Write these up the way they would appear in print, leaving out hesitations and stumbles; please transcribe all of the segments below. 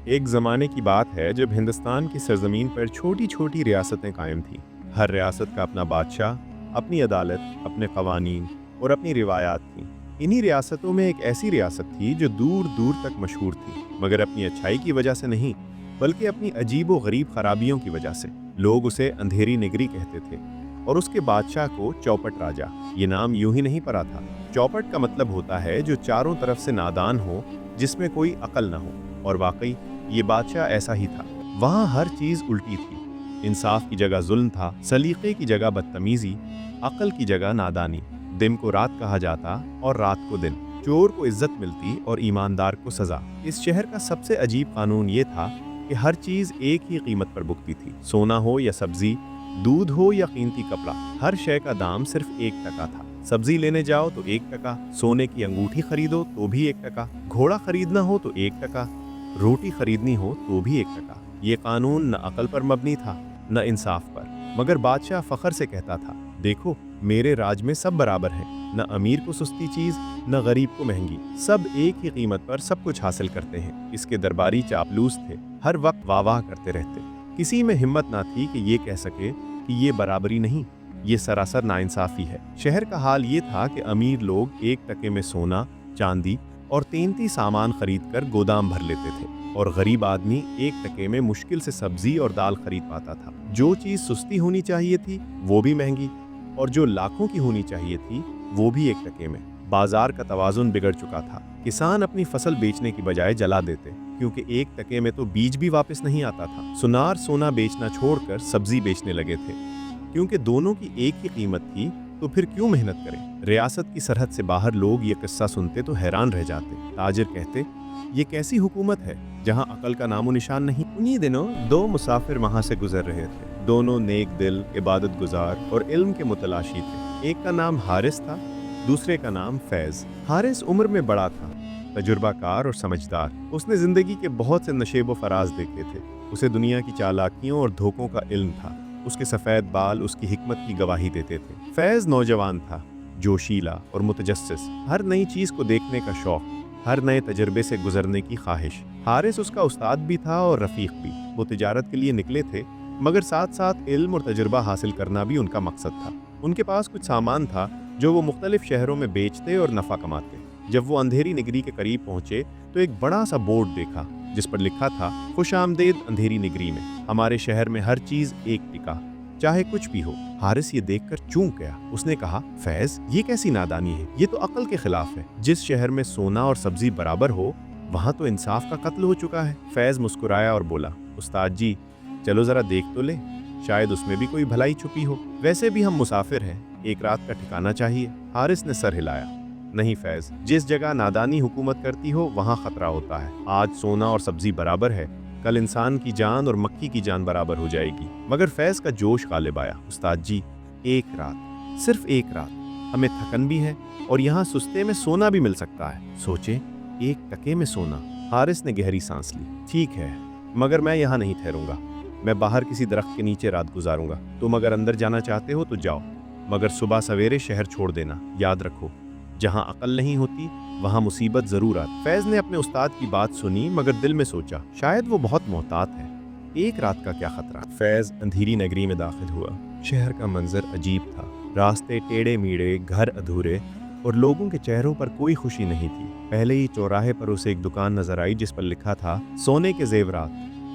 ایک زمانے کی بات ہے جب ہندوستان کی سرزمین پر چھوٹی چھوٹی ریاستیں قائم تھیں۔ ہر ریاست کا اپنا بادشاہ، اپنی عدالت، اپنے قوانین اور اپنی روایات تھیں۔ انہی ریاستوں میں ایک ایسی ریاست تھی جو دور دور تک مشہور تھی، مگر اپنی اچھائی کی وجہ سے نہیں، بلکہ اپنی عجیب و غریب خرابیوں کی وجہ سے۔ لوگ اسے اندھیری نگری کہتے تھے اور اس کے بادشاہ کو چوپٹ راجا۔ یہ نام یوں ہی نہیں پڑا تھا۔ چوپٹ کا مطلب ہوتا ہے جو چاروں طرف سے نادان ہو، جس میں کوئی عقل نہ ہو، اور واقعی یہ بادشاہ ایسا ہی تھا۔ وہاں ہر چیز الٹی تھی۔ انصاف کی جگہ ظلم تھا، سلیقے کی جگہ بدتمیزی، عقل کی جگہ نادانی۔ دن کو رات کہا جاتا اور رات کو دن۔ چور کو عزت ملتی اور ایماندار کو سزا۔ اس شہر کا سب سے عجیب قانون یہ تھا کہ ہر چیز ایک ہی قیمت پر بکتی تھی۔ سونا ہو یا سبزی، دودھ ہو یا قیمتی کپڑا، ہر شے کا دام صرف 1 ٹکا تھا۔ سبزی لینے جاؤ تو 1 ٹکا، سونے کی انگوٹھی خریدو تو بھی 1 ٹکا، گھوڑا خریدنا ہو تو 1 ٹکا، روٹی خریدنی ہو تو بھی 1 ٹکا۔ یہ قانون نہ عقل پر مبنی تھا، نہ انصاف پر، مگر بادشاہ فخر سے کہتا تھا، دیکھو میرے راج میں سب برابر ہیں، نہ امیر کو سستی چیز، نہ غریب کو مہنگی، سب ایک ہی قیمت پر سب کچھ حاصل کرتے ہیں۔ اس کے درباری چاپلوس تھے، ہر وقت واہ واہ کرتے رہتے۔ کسی میں ہمت نہ تھی کہ یہ کہہ سکے کہ یہ برابری نہیں، یہ سراسر ناانصافی ہے۔ شہر کا حال یہ تھا کہ امیر لوگ 1 ٹکے میں سونا، چاندی اور قیمتی سامان خرید کر گودام بھر لیتے تھے، اور غریب آدمی 1 ٹکے میں مشکل سے سبزی اور دال خرید پاتا تھا۔ جو چیز سستی ہونی چاہیے تھی وہ بھی مہنگی، اور جو لاکھوں کی ہونی چاہیے تھی وہ بھی 1 ٹکے میں۔ بازار کا توازن بگڑ چکا تھا۔ کسان اپنی فصل بیچنے کی بجائے جلا دیتے، کیونکہ 1 ٹکے میں تو بیج بھی واپس نہیں آتا تھا۔ سنار سونا بیچنا چھوڑ کر سبزی بیچنے لگے تھے، کیونکہ دونوں کی ایک ہی قیمت تھی، تو پھر کیوں محنت کریں؟ ریاست کی سرحد سے باہر لوگ یہ قصہ سنتے تو حیران رہ جاتے۔ تاجر کہتے، یہ کیسی حکومت ہے جہاں عقل کا نام و نشان نہیں؟ انہی دنوں 2 مسافر وہاں سے گزر رہے تھے۔ دونوں نیک دل، عبادت گزار اور علم کے متلاشی تھے۔ ایک کا نام حارث تھا، دوسرے کا نام فیض۔ حارث عمر میں بڑا تھا، تجربہ کار اور سمجھدار۔ اس نے زندگی کے بہت سے نشیب و فراز دیکھے تھے۔ اسے دنیا کی چالاکیوں اور دھوکوں کا علم تھا۔ اس کے سفید بال اس کی حکمت کی گواہی دیتے تھے۔ فیض نوجوان تھا، جوشیلا اور متجسس، ہر نئی چیز کو دیکھنے کا شوق، ہر نئے تجربے سے گزرنے کی خواہش۔ حارث اس کا استاد بھی تھا اور رفیق بھی۔ وہ تجارت کے لیے نکلے تھے، مگر ساتھ ساتھ علم اور تجربہ حاصل کرنا بھی ان کا مقصد تھا۔ ان کے پاس کچھ سامان تھا جو وہ مختلف شہروں میں بیچتے اور نفع کماتے۔ جب وہ اندھیری نگری کے قریب پہنچے تو ایک بڑا سا بورڈ دیکھا جس پر لکھا تھا، خوش آمدید اندھیری نگری میں، ہمارے شہر میں ہر چیز 1 ٹکا، چاہے کچھ بھی ہو۔ حارث یہ دیکھ کر چونک گیا۔ اس نے کہا، فیض، یہ کیسی نادانی ہے؟ یہ تو عقل کے خلاف ہے۔ جس شہر میں سونا اور سبزی برابر ہو، وہاں تو انصاف کا قتل ہو چکا ہے۔ فیض مسکرایا اور بولا، استاد جی، چلو ذرا دیکھ تو لیں، شاید اس میں بھی کوئی بھلائی چھپی ہو۔ ویسے بھی ہم مسافر ہیں، ایک رات کا ٹھکانہ چاہیے۔ حارث نے سر ہلایا، نہیں فیض، جس جگہ نادانی حکومت کرتی ہو وہاں خطرہ ہوتا ہے۔ آج سونا اور سبزی برابر ہے، کل انسان کی جان اور مکھی کی جان برابر ہو جائے گی۔ مگر فیض کا جوش غالب آیا۔ استاد جی، 1 رات، صرف 1 رات، ہمیں تھکن بھی ہے اور یہاں سستے میں سونا بھی مل سکتا ہے۔ سوچیں، 1 ٹکے میں سونا۔ حارث نے گہری سانس لی۔ ٹھیک ہے، مگر میں یہاں نہیں ٹھہروں گا، میں باہر کسی درخت کے نیچے رات گزاروں گا۔ تم اگر اندر جانا چاہتے ہو تو جاؤ، مگر صبح سویرے شہر چھوڑ دینا۔ یاد رکھو، جہاں عقل نہیں ہوتی وہاں مصیبت ضرور آتی۔ فیض نے اپنے استاد کی بات سنی، مگر دل میں سوچا، شاید وہ بہت محتاط ہے، 1 رات کا کیا خطرہ۔ فیض اندھیری نگری میں داخل ہوا۔ شہر کا منظر عجیب تھا، راستے ٹیڑے میڑے، گھر ادھورے، اور لوگوں کے چہروں پر کوئی خوشی نہیں تھی۔ پہلے ہی چوراہے پر اسے ایک دکان نظر آئی جس پر لکھا تھا، سونے کے زیورات،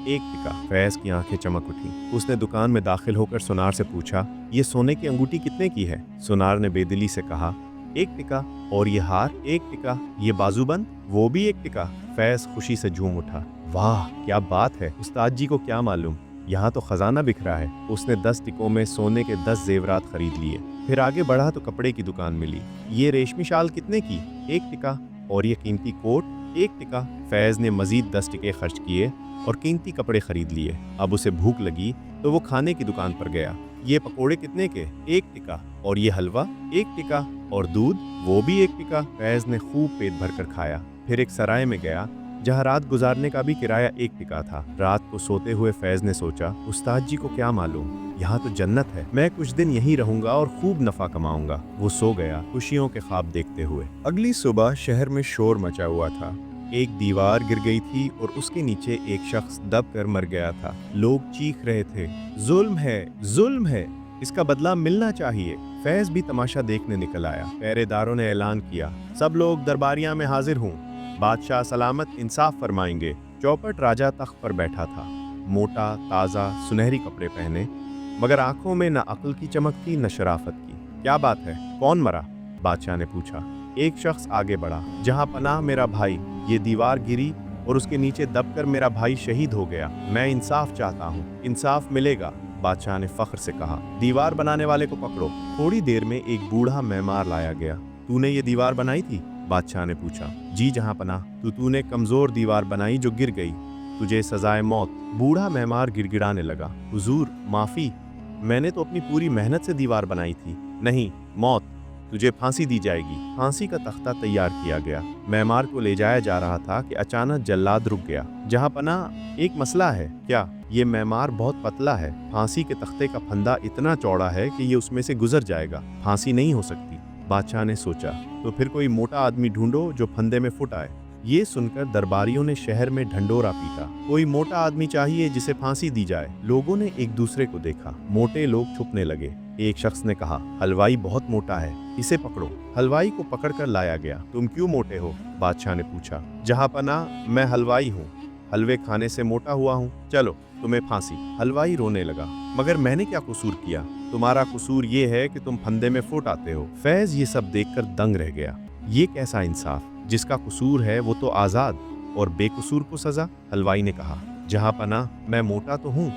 1 ٹکا۔ فیض کی آنکھیں چمک اٹھی۔ اس نے دکان میں داخل ہو کر سونار سے پوچھا، یہ سونے کی انگوٹھی کتنے کی ہے؟ سونار نے بے دلی سے کہا، 1 ٹکا۔ اور یہ ہار؟ 1 ٹکا۔ یہ بازو بند؟ وہ بھی 1 ٹکا۔ فیض خوشی سے جھوم اٹھا، واہ کیا بات ہے، استاد جی کو کیا معلوم، یہاں تو خزانہ بکھرا ہے۔ اس نے 10 ٹکوں میں سونے کے 10 زیورات خرید لیے۔ پھر آگے بڑھا تو کپڑے کی دکان ملی۔ یہ ریشمی شال کتنے کی؟ 1 ٹکا۔ اور یہ قیمتی کوٹ؟ 1 ٹکا۔ فیض نے مزید 10 ٹکے خرچ کیے اور قیمتی کپڑے خرید لیے۔ اب اسے بھوک لگی تو وہ کھانے کی دکان پر گیا۔ یہ پکوڑے کتنے کے؟ 1 ٹکا۔ اور یہ حلوہ؟ 1 ٹکا۔ اور دودھ؟ وہ بھی 1 ٹکا۔ فیض نے خوب پیٹ بھر کر کھایا۔ پھر ایک سرائے میں گیا جہاں رات گزارنے کا بھی کرایہ 1 ٹکا تھا۔ رات کو سوتے ہوئے فیض نے سوچا، استاد جی کو کیا معلوم، یہاں تو جنت ہے، میں کچھ دن یہیں رہوں گا اور خوب نفع کماؤں گا۔ وہ سو گیا خوشیوں کے خواب دیکھتے ہوئے۔ اگلی صبح شہر میں شور مچا ہوا تھا۔ एक दीवार गिर गई थी और उसके नीचे एक शख्स दब कर मर गया था। लोग चीख रहे थे, जुल्म है, जुल्म है, इसका बदला मिलना चाहिए। फैज भी तमाशा देखने निकल आया। पहरेदारों ने ऐलान किया, सब लोग दरबारिया में हाजिर हों, बादशाह सलामत इंसाफ फरमाएंगे। चौपट राजा तख्त पर बैठा था, मोटा, ताज़ा, सुनहरी कपड़े पहने, मगर आंखों में न अक्ल की चमक थी न शराफत की। क्या बात है, कौन मरा? बादशाह ने पूछा। एक शख्स आगे बढ़ा, जहां पनाह मेरा भाई, ये दीवार गिरी और उसके नीचे दबकर मेरा भाई शहीद हो गया। मैं इंसाफ चाहता हूँ, इंसाफ मिलेगा, बादशाह ने फख्र से कहा। दीवार बनाने वाले को पकड़ो। थोड़ी देर में एक बूढ़ा मेमार लाया गया। तूने ये दीवार बनाई थी? बादशाह ने पूछा। जी जहां पनाह। तूने कमजोर दीवार बनाई जो गिर गई, तुझे सजाए मौत। बूढ़ा मेमार गिड़गिड़ाने लगा, हुजूर माफी, मैंने तो अपनी पूरी मेहनत से दीवार बनाई थी। नहीं, मौत, तुझे फांसी दी जाएगी। फांसी का तख्ता तैयार किया गया। मेमार को ले जाया जा रहा था कि अचानक जल्लाद रुक गया। जहां पनाह, एक मसला है। क्या? ये मेमार बहुत पतला है। फांसी के तख्ते का फंदा इतना चौड़ा है कि ये उसमें से गुजर जाएगा। फांसी नहीं हो सकती। बादशाह ने सोचा, तो फिर कोई मोटा आदमी ढूंढो जो फंदे में फुट आए। ये सुनकर दरबारियों ने शहर में ढंडोरा पीटा। कोई मोटा आदमी चाहिए जिसे फांसी दी जाए। लोगों ने एक दूसरे को देखा। मोटे लोग छुपने लगे। एक शख्स ने कहा, हलवाई बहुत मोटा है, इसे पकड़ो। हलवाई को पकड़कर लाया गया। तुम क्यों मोटे हो? बादशाह ने पूछा। जहां पनाह, मैं हलवाई हूँ, हलवे खाने से मोटा हुआ हूँ। चलो तुम्हें फांसी। हलवाई रोने लगा, मगर मैंने क्या कसूर किया? तुम्हारा कसूर ये है कि तुम फंदे में फुट आते हो। फैज ये सब देखकर दंग रह गया। ये कैसा इंसाफ? जिसका कसूर है वो तो आजाद और बेकसूर को सजा। हलवाई ने कहा, जहां पनाह, मैं मोटा तो हूँ,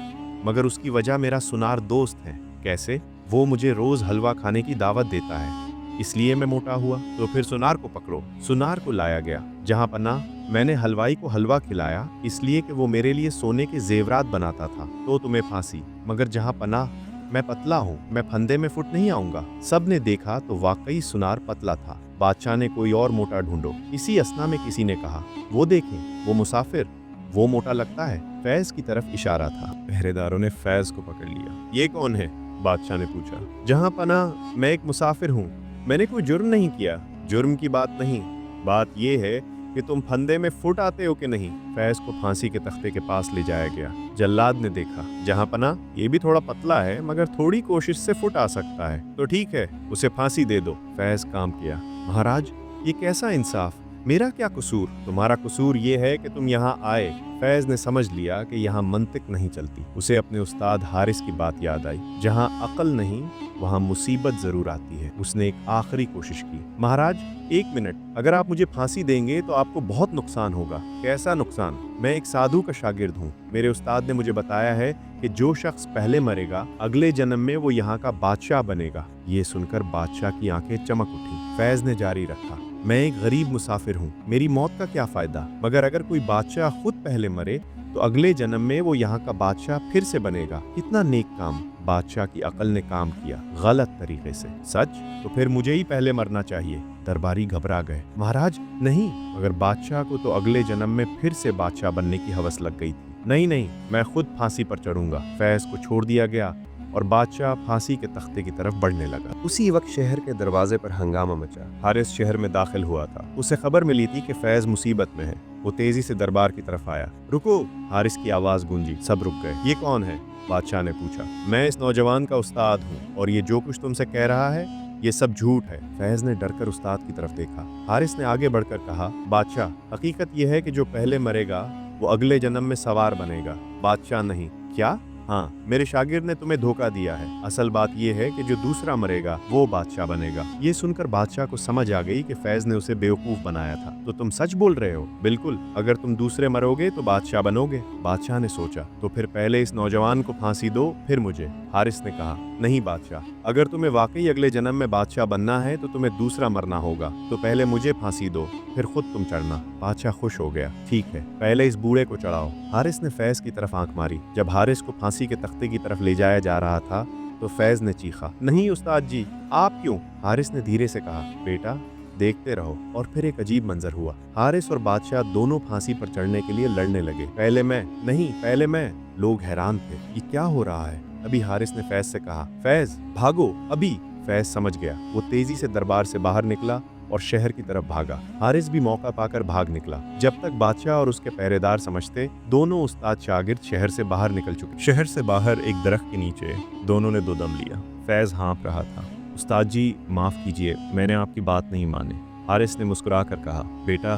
मगर उसकी वजह मेरा सुनार दोस्त है। कैसे? वो मुझे रोज हलवा खाने की दावत देता है, इसलिए मैं मोटा हुआ। तो फिर सुनार को पकड़ो। सुनार को लाया गया। जहां पनाह, मैंने हलवाई को हलवा खिलाया इसलिए कि वो मेरे लिए सोने के जेवरात बनाता था, तो तुम्हें फांसी। मगर जहां पनाह, मैं पतला हूँ, मैं फंदे में फुट नहीं आऊंगा। सब ने देखा तो वाकई सुनार पतला था। बादशाह ने कोई और मोटा ढूंढो। इसी असना में किसी ने कहा, वो देखें, वो मुसाफिर, वो मोटा लगता है। फैज की तरफ इशारा था। पहरेदारों ने फैज को पकड़ लिया। ये कौन है? बादशाह ने पूछा। जहां पनाह, मैं एक मुसाफिर हूँ, मैंने कोई जुर्म नहीं किया। जुर्म की बात नहीं, बात यह है कि तुम फंदे में फुट आते हो कि नहीं। फैज को फांसी के तख्ते के पास ले जाया गया। जल्लाद ने देखा, जहां पनाह, ये भी थोड़ा पतला है, मगर थोड़ी कोशिश से फुट आ सकता है, तो ठीक है, उसे फांसी दे दो। फैज काम किया। महाराज, ये कैसा इंसाफ? मेरा क्या कसूर? तुम्हारा कसूर ये है कि तुम यहाँ आए। फैज ने समझ लिया कि यहाँ मंतिक नहीं चलती। उसे अपने उस्ताद हारिस की बात याद आई, जहाँ अकल नहीं वहाँ मुसीबत जरूर आती है। उसने एक आखिरी कोशिश की। महाराज, एक मिनट, अगर आप मुझे फांसी देंगे तो आपको बहुत नुकसान होगा। कैसा नुकसान? मैं एक साधु का शागिर्द हूँ। मेरे उस्ताद ने मुझे बताया है कि जो शख्स पहले मरेगा, अगले जन्म में वो यहाँ का बादशाह बनेगा। ये सुनकर बादशाह की आंखें चमक उठी। फैज ने जारी रखा, मैं एक गरीब मुसाफिर हूँ, मेरी मौत का क्या फायदा? मगर अगर कोई बादशाह खुद पहले मरे तो अगले जन्म में वो यहाँ का बादशाह फिर से बनेगा। कितना नेक काम। बादशाह की अकल ने काम किया, गलत तरीके से। सच? तो फिर मुझे ही पहले मरना चाहिए। दरबारी घबरा गए। महाराज, नहीं, मगर बादशाह को तो अगले जन्म में फिर से बादशाह बनने की हवस लग गई थी। नहीं नहीं, मैं खुद फांसी पर चढ़ूंगा। फैज को छोड़ दिया गया और बादशाह फांसी के तख्ते की तरफ बढ़ने लगा। उसी वक्त शहर के दरवाजे पर हंगामा मचा। हारिस शहर में दाखिल हुआ था। उसे खबर मिली थी कि फैज मुसीबत में है। वो तेजी से दरबार की तरफ आया। रुको! हारिस की आवाज गूंजी। सब रुक गए। ये कौन है? बादशाह ने पूछा। मैं इस नौजवान का उस्ताद हूँ और ये जो कुछ तुमसे कह रहा है ये सब झूठ है। फैज ने डरकर उस्ताद की तरफ देखा। हारिस ने आगे बढ़कर कहा, बादशाह, हकीकत यह है कि जो पहले मरेगा वो अगले जन्म में सवार बनेगा, बादशाह नहीं। क्या? हाँ, मेरे शागिर्द ने तुम्हें धोखा दिया है। असल बात यह है कि जो दूसरा मरेगा वो बादशाह बनेगा। ये सुनकर बादशाह को समझ आ गई कि फैज ने उसे बेवकूफ बनाया था। तो तुम सच बोल रहे हो? बिल्कुल, अगर तुम दूसरे मरोगे तो बादशाह बनोगे। बादशाह ने सोचा, तो फिर पहले इस नौजवान को फांसी दो, फिर मुझे। हारिस ने कहा, नहीं बादशाह, अगर तुम्हें वाकई अगले जन्म में बादशाह बनना है तो तुम्हें दूसरा मरना होगा। तो पहले मुझे फांसी दो, फिर खुद तुम चढ़ना। बादशाह खुश हो गया। ठीक है, पहले इस बूढ़े को चढ़ाओ। हारिस ने फैज की तरफ आंख मारी। जब हारिस को फांसी के तख्ते की तरफ ले जाया जा रहा था तो फैज ने चीखा, नहीं उस्ताद जी, आप क्यों? हारिस ने धीरे से कहा, बेटा देखते रहो। और फिर एक अजीब मंजर हुआ। हारिस और बादशाह दोनों फांसी पर चढ़ने के लिए लड़ने लगे। पहले मैं, नहीं पहले मैं। लोग हैरान थे, ये क्या हो रहा है? अभी हारिस ने फैज से कहा, फैज भागो अभी। फैज समझ गया। वो तेजी से दरबार से बाहर निकला और शहर की तरफ भागा। हारिस भी मौका पाकर भाग निकला। जब तक बादशाह और उसके पहरेदार समझते, दोनों उस्ताद शागिर्द शहर से बाहर निकल चुके। शहर से बाहर एक दरख्त के नीचे दोनों ने दो दम लिया। फैज हाँफ रहा था। उस्ताद जी माफ़ कीजिए, मैंने आपकी बात नहीं मानी। हारिस ने मुस्कुरा कर कहा, बेटा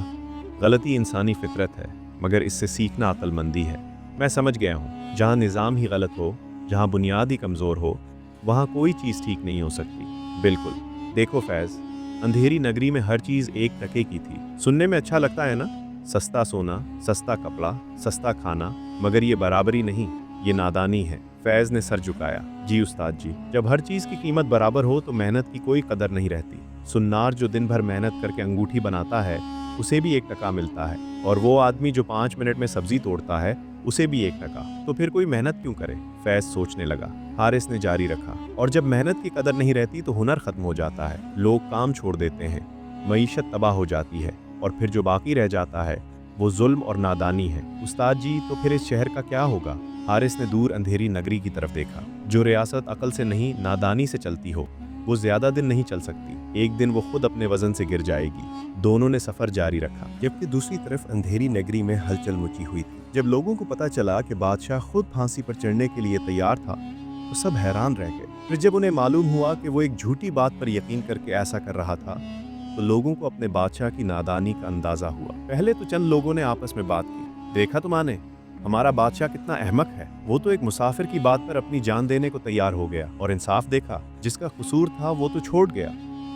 गलती इंसानी फितरत है, मगर इससे सीखना अक्लमंदी है। मैं समझ गया हूँ, जहाँ निज़ाम ही गलत हो, जहाँ बुनियाद ही कमज़ोर हो, वहाँ कोई चीज़ ठीक नहीं हो सकती। बिल्कुल। देखो फैज़, अंधेरी नगरी में हर चीज़ एक टके की थी। सुनने में अच्छा लगता है ना, सस्ता सोना, सस्ता कपड़ा, सस्ता खाना, मगर ये बराबरी नहीं, ये नादानी है। फैज़ ने सर झुकाया। जी उस्ताद जी, जब हर चीज़ की कीमत बराबर हो तो मेहनत की कोई कदर नहीं रहती। सुन्नार जो दिन भर मेहनत करके अंगूठी बनाता है, उसे भी 1 टका मिलता है, और वो आदमी जो 5 मिनट में सब्जी तोड़ता है, उसे भी 1 टका। तो फिर कोई मेहनत क्यों करे? फैज़ सोचने लगा। हारिस ने जारी रखा, और जब मेहनत की कदर नहीं रहती तो हुनर खत्म हो जाता है, लोग काम छोड़ देते हैं, मईशत तबाह हो जाती है, और फिर जो बाकी रह जाता है वो जुल्म और नादानी है। उस्ताद जी, तो फिर इस शहर का क्या होगा? हारिस ने दूर अंधेरी नगरी की तरफ देखा। जो रियासत अकल से नहीं नादानी से चलती हो, वो ज्यादा दिन नहीं चल सकती। एक दिन वो खुद अपने वजन से गिर जाएगी। दोनों ने सफर जारी रखा, जबकि दूसरी तरफ अंधेरी नगरी में हलचल मची हुई थी। जब लोगों को पता चला कि बादशाह खुद फांसी पर चढ़ने के लिए तैयार था, तो सब हैरान रह गए। फिर जब उन्हें मालूम हुआ कि वो एक झूठी बात पर यकीन करके ऐसा कर रहा था, तो लोगों को अपने बादशाह की नादानी का अंदाजा हुआ। पहले तो चंद लोगों ने आपस में बात की, देखा तुम्हारे हमारा बादशाह कितना अहमक है, वो तो एक मुसाफिर की बात पर अपनी जान देने को तैयार हो गया। और इंसाफ देखा, जिसका कसूर था वो तो छोड़ गया,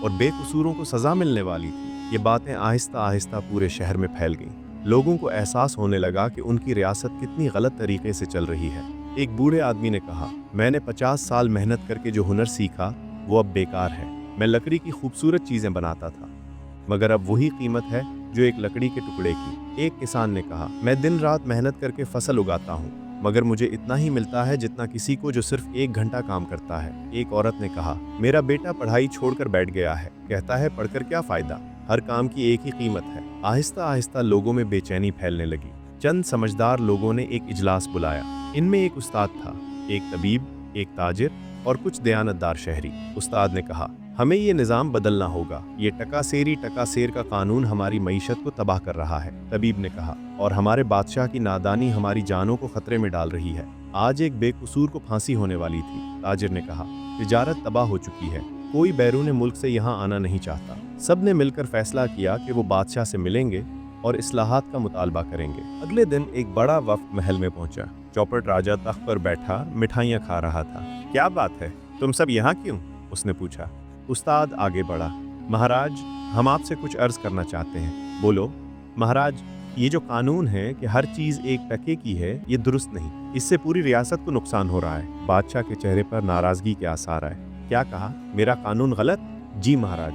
और बेकसूरों को सजा मिलने वाली थी। ये बातें आहिस्ता आहिस्ता पूरे शहर में फैल गईं। लोगों को एहसास होने लगा कि उनकी रियासत कितनी गलत तरीके से चल रही है। एक बूढ़े आदमी ने कहा, मैंने 50 साल मेहनत करके जो हुनर सीखा वो अब बेकार है। मैं लकड़ी की खूबसूरत चीजें बनाता था, मगर अब वही कीमत है जो एक लकड़ी के टुकड़े की। एक किसान ने कहा, मैं दिन रात मेहनत करके फसल उगाता हूँ, मगर मुझे इतना ही मिलता है जितना किसी को जो सिर्फ 1 घंटा काम करता है। एक औरत ने कहा, मेरा बेटा पढ़ाई छोड़कर बैठ गया है, कहता है पढ़कर क्या फायदा, हर काम की एक ही कीमत है। आहिस्ता आहिस्ता लोगों में बेचैनी फैलने लगी। चंद समझदार लोगों ने एक इजलास बुलाया। इनमें एक उस्ताद था, एक तबीब, एक ताजिर और कुछ दयानतदार शहरी। उस्ताद ने कहा, हमें ये निज़ाम बदलना होगा। ये टका सेर का कानून हमारी मईशत को तबाह कर रहा है। तबीब ने कहा, और हमारे बादशाह की नादानी हमारी जानों को खतरे में डाल रही है। आज एक बेकसूर को फांसी होने वाली थी। ताजिर ने कहा, तिजारत तबाह हो चुकी है, कोई बैरून मुल्क से यहाँ आना नहीं चाहता। सब ने मिलकर फैसला किया कि वो बादशाह से मिलेंगे और इस्लाहात का मुतालबा करेंगे। अगले दिन एक बड़ा वफ्द महल में पहुंचा। चौपट राजा तख्त पर बैठा मिठाइयाँ खा रहा था। क्या बात है, तुम सब यहाँ क्यों? उसने पूछा। उस्ताद आगे बढ़ा, महाराज, हम आपसे कुछ अर्ज करना चाहते हैं। बोलो। महाराज, ये जो कानून है कि हर चीज 1 टके की है, ये दुरुस्त नहीं। इससे पूरी रियासत को नुकसान हो रहा है। बादशाह के चेहरे पर नाराजगी के आसार आए। क्या कहा, मेरा कानून गलत? जी महाराज,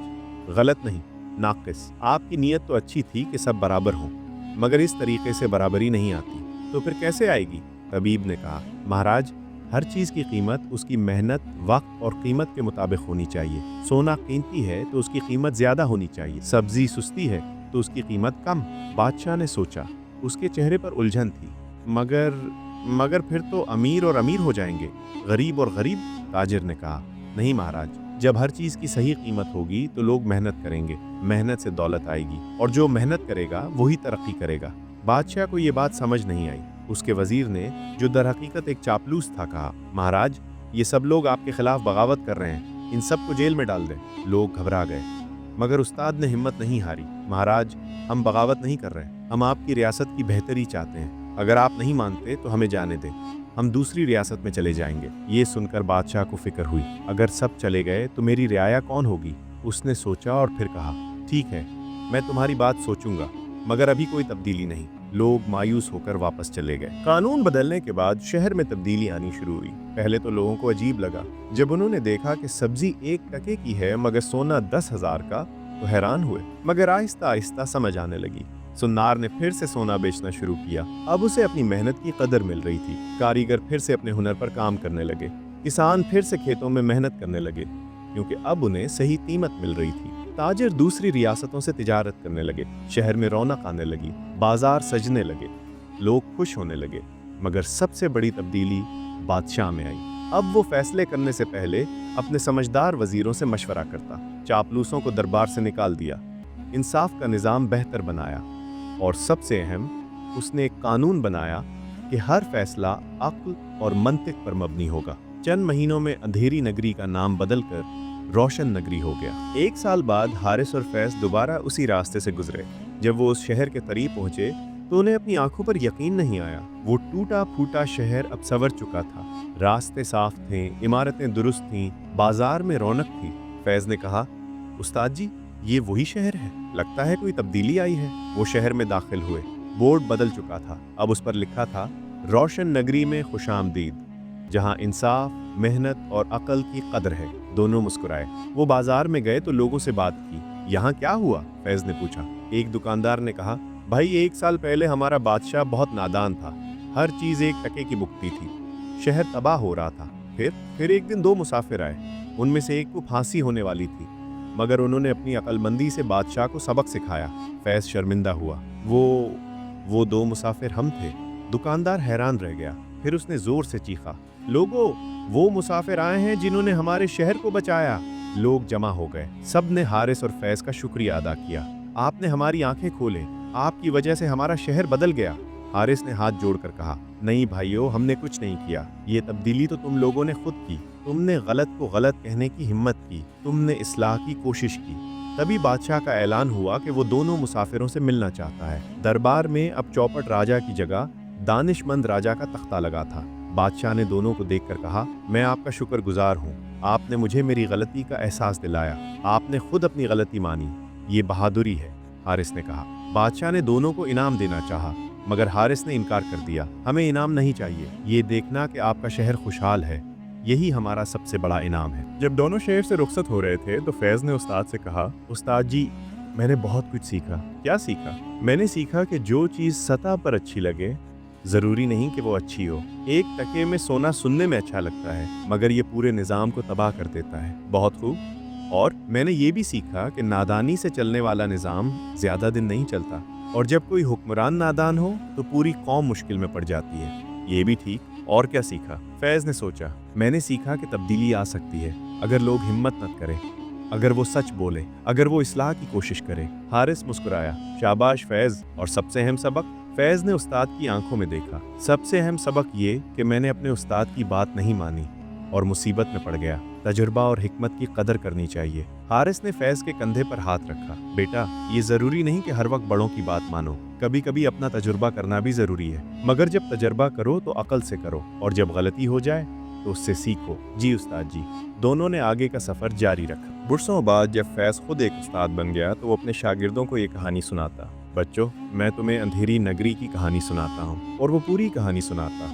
गलत नहीं, नाकिस। आपकी नीयत तो अच्छी थी कि सब बराबर हों, मगर इस तरीके से बराबरी नहीं आती। तो फिर कैसे आएगी? तबीब ने कहा, महाराज, हर चीज़ की कीमत उसकी मेहनत, वक्त और कीमत के मुताबिक होनी चाहिए। सोना कीमती है तो उसकी कीमत ज़्यादा होनी चाहिए। सब्जी सस्ती है तो उसकी कीमत कम। बादशाह ने सोचा। उसके चेहरे पर उलझन थी। मगर फिर तो अमीर और अमीर हो जाएंगे, गरीब और गरीब। ताजिर ने कहा, नहीं महाराज, जब हर चीज़ की सही कीमत होगी तो लोग मेहनत करेंगे, मेहनत से दौलत आएगी, और जो मेहनत करेगा वही तरक्की करेगा। बादशाह को ये बात समझ नहीं आई। उसके वजीर ने, जो दर हकीकत एक चापलूस था, कहा, महाराज, ये सब लोग आपके खिलाफ बगावत कर रहे हैं, इन सब को जेल में डाल दें। लोग घबरा गए, मगर उस्ताद ने हिम्मत नहीं हारी। महाराज, हम बगावत नहीं कर रहे, हम आपकी रियासत की बेहतरी चाहते हैं। अगर आप नहीं मानते तो हमें जाने दें, हम दूसरी रियासत में चले जाएंगे। ये सुनकर बादशाह को फिक्र हुई, अगर सब चले गए तो मेरी रियाया कौन होगी? उसने सोचा और फिर कहा, ठीक है, मैं तुम्हारी बात सोचूंगा, मगर अभी कोई तब्दीली नहीं। लोग मायूस होकर वापस चले गए। कानून बदलने के बाद शहर में तब्दीली आनी शुरू हुई। पहले तो लोगों को अजीब लगा जब उन्होंने देखा कि सब्जी 1 टके की है मगर सोना 10,000 का, तो हैरान हुए। मगर आहिस्ता आहिस्ता समझ आने लगी। सुन्नार ने फिर से सोना बेचना शुरू किया। अब उसे अपनी मेहनत की कदर मिल रही थी। कारीगर फिर से अपने हुनर पर काम करने लगे। किसान फिर से खेतों में मेहनत करने लगे, क्योंकि अब उन्हें सही कीमत मिल रही थी। ताजिर दूसरी रियासतों से तिजारत करने लगे। शहर में रौनक आने लगी, बाजार सजने लगे, लोग खुश होने लगे। मगर सबसे बड़ी तब्दीली बादशाह में आई। अब वो फैसले करने से पहले अपने समझदार वजीरों से मशवरा करता। चापलूसों को दरबार से निकाल दिया। इंसाफ का निज़ाम बेहतर बनाया, और सबसे अहम, उसने एक कानून बनाया कि हर फैसला अक्ल और मंतिक पर मबनी होगा। चंद महीनों में अंधेरी नगरी का नाम बदलकर रोशन नगरी हो गया। 1 साल बाद हारिस और फैज दोबारा उसी रास्ते से गुजरे। जब वो उस शहर के करीब पहुंचे तो उन्हें अपनी आंखों पर यकीन नहीं आया। वो टूटा फूटा शहर अब संवर चुका था। रास्ते साफ थे, इमारतें दुरुस्त थीं, बाजार में रौनक थी। फैज ने कहा, उस्ताद जी, ये वही शहर है, लगता है कोई तब्दीली आई है। वो शहर में दाखिल हुए। बोर्ड बदल चुका था। अब उस पर लिखा था, रोशन नगरी में खुशामदीद, जहां इंसाफ, मेहनत और अकल की कदर है। दोनों मुस्कुराए। वो बाजार में गए तो लोगों से बात की। यहाँ क्या हुआ? फैज ने पूछा। एक दुकानदार ने कहा, भाई 1 साल पहले हमारा बादशाह बहुत नादान था, हर चीज 1 टके की बुकती थी, शहर तबाह हो रहा था। फिर एक दिन 2 मुसाफिर आए, उनमें से एक को फांसी होने वाली थी, मगर उन्होंने अपनी अक्लमंदी से बादशाह को सबक सिखाया। फैज शर्मिंदा हुआ। वो 2 मुसाफिर हम थे। दुकानदार हैरान रह गया। फिर उसने जोर से चीखा, लोगों, वो मुसाफिर आए हैं जिन्होंने हमारे शहर को बचाया। लोग जमा हो गए। सब ने हारिस और फैज का शुक्रिया अदा किया। आपने हमारी आंखें खोले, आपकी वजह से हमारा शहर बदल गया। हारिस ने हाथ जोड़कर कहा, नहीं भाइयों, हमने कुछ नहीं किया। ये तब्दीली तो तुम लोगों ने खुद की। तुमने गलत को गलत कहने की हिम्मत की, तुमने इस्लाह की कोशिश की। तभी बादशाह का ऐलान हुआ कि वो दोनों मुसाफिरों से मिलना चाहता है। दरबार में अब चौपट राजा की जगह दानिशमंद राजा का तख्ता लगा था। बादशाह ने दोनों को देखकर कहा, मैं आपका शुक्रगुजार हूँ। आपने मुझे मेरी गलती का एहसास दिलाया। आपने खुद अपनी गलती मानी। ये बहादुरी है, हारिस ने कहा। बादशाह ने दोनों को इनाम देना चाहा, मगर हारिस ने इनकार कर दिया। हमें इनाम नहीं चाहिए। ये देखना कि आपका शहर खुशहाल है, यही हमारा सबसे बड़ा इनाम है। जब दोनों शहर से रुखसत हो रहे थे तो फैज ने उस्ताद से कहा, उस्ताद जी, मैंने बहुत कुछ सीखा। क्या सीखा? मैंने सीखा कि जो चीज़ सतह पर अच्छी लगे ज़रूरी नहीं कि वो अच्छी हो। 1 टके में सोना सुनने में अच्छा लगता है, मगर ये पूरे निज़ाम को तबाह कर देता है। बहुत खूब। और मैंने ये भी सीखा कि नादानी से चलने वाला निज़ाम ज़्यादा दिन नहीं चलता, और जब कोई हुक्मरान नादान हो तो पूरी कौम मुश्किल में पड़ जाती है। ये भी ठीक। और क्या सीखा? फैज ने सोचा, मैंने सीखा कि तब्दीली आ सकती है अगर लोग हिम्मत न करें, अगर वो सच बोले, अगर वो इस्लाह की कोशिश करे। हारिस मुस्कुराया। शाबाश फैज। और सबसे अहम सबक? फैज ने उस्ताद की आंखों में देखा। सबसे अहम सबक ये कि मैंने अपने उस्ताद की बात नहीं मानी और मुसीबत में पड़ गया। तजुर्बा और हिकमत की कदर करनी चाहिए। हारिस ने फैज के कंधे पर हाथ रखा। बेटा, ये जरूरी नहीं कि हर वक्त बड़ों की बात मानो, कभी कभी अपना तजुर्बा करना भी जरूरी है। मगर जब तजुर्बा करो तो अकल से करो, और जब गलती हो जाए तो उससे सीखो। जी उस्ताद जी। दोनों ने आगे का सफर जारी रखा। बरसों बाद जब फैज खुद एक उस्ताद बन गया तो वो अपने शागिर्दों को ये कहानी सुनाता, बच्चों, मैं तुम्हें अंधेरी नगरी की कहानी सुनाता हूँ, और वो पूरी कहानी सुनाता।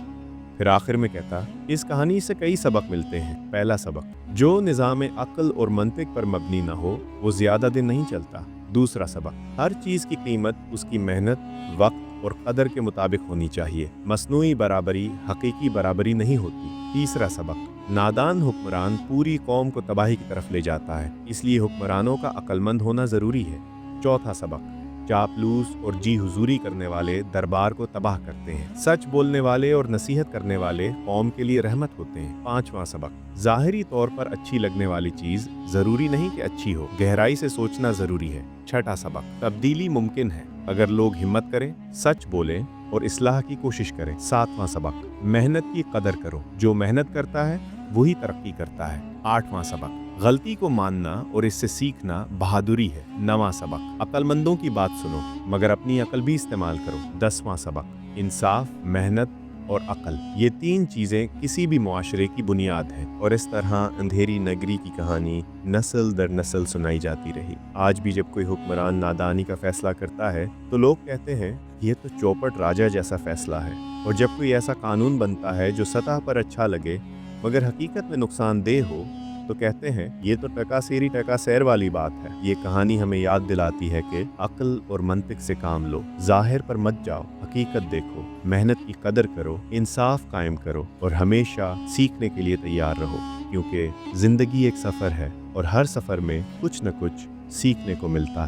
फिर आखिर में कहता, इस कहानी से कई सबक मिलते हैं। पहला सबक, जो निज़ाम अक्ल और मंतिक पर मबनी न हो वो ज़्यादा दिन नहीं चलता। दूसरा सबक, हर चीज़ की कीमत उसकी मेहनत, वक्त और कदर के मुताबिक होनी चाहिए। मसनूई बराबरी हकीकी बराबरी नहीं होती। तीसरा सबक, नादान हुक्मरान पूरी कौम को तबाही की तरफ ले जाता है, इसलिए हुक्मरानों का अक्लमंद होना ज़रूरी है। चौथा सबक, चापलूस और जी हुजूरी करने वाले दरबार को तबाह करते हैं। सच बोलने वाले और नसीहत करने वाले कौम के लिए रहमत होते हैं। पांचवा सबक, जाहिरी तौर पर अच्छी लगने वाली चीज जरूरी नहीं कि अच्छी हो, गहराई से सोचना जरूरी है। छठा सबक, तब्दीली मुमकिन है अगर लोग हिम्मत करें, सच बोलें और इस्लाह की कोशिश करें। सातवां सबक, मेहनत की कदर करो, जो मेहनत करता है वही तरक्की करता है। आठवां सबक, गलती को मानना और इससे सीखना बहादुरी है। नवां सबक, अक्लमंदों की बात सुनो मगर अपनी अकल भी इस्तेमाल करो। 10वां सबक, इंसाफ, मेहनत और अकल, ये 3 चीजें किसी भी मुआशरे की बुनियाद है। और इस तरह अंधेरी नगरी की कहानी नस्ल दर नस्ल सुनाई जाती रही। आज भी जब कोई हुक्मरान नादानी का फैसला करता है तो लोग कहते हैं ये तो चौपट राजा जैसा फैसला है। और जब कोई ऐसा कानून बनता है जो सतह पर अच्छा लगे मगर हकीकत में नुकसानदेह हो तो कहते हैं ये तो टका सैर वाली बात है। ये कहानी हमें याद दिलाती है कि अक्ल और मंतिक से काम लो, जाहिर पर मत जाओ, हकीकत देखो, मेहनत की कदर करो, इंसाफ कायम करो और हमेशा सीखने के लिए तैयार रहो, क्योंकि जिंदगी एक सफ़र है और हर सफ़र में कुछ न कुछ सीखने को मिलता है।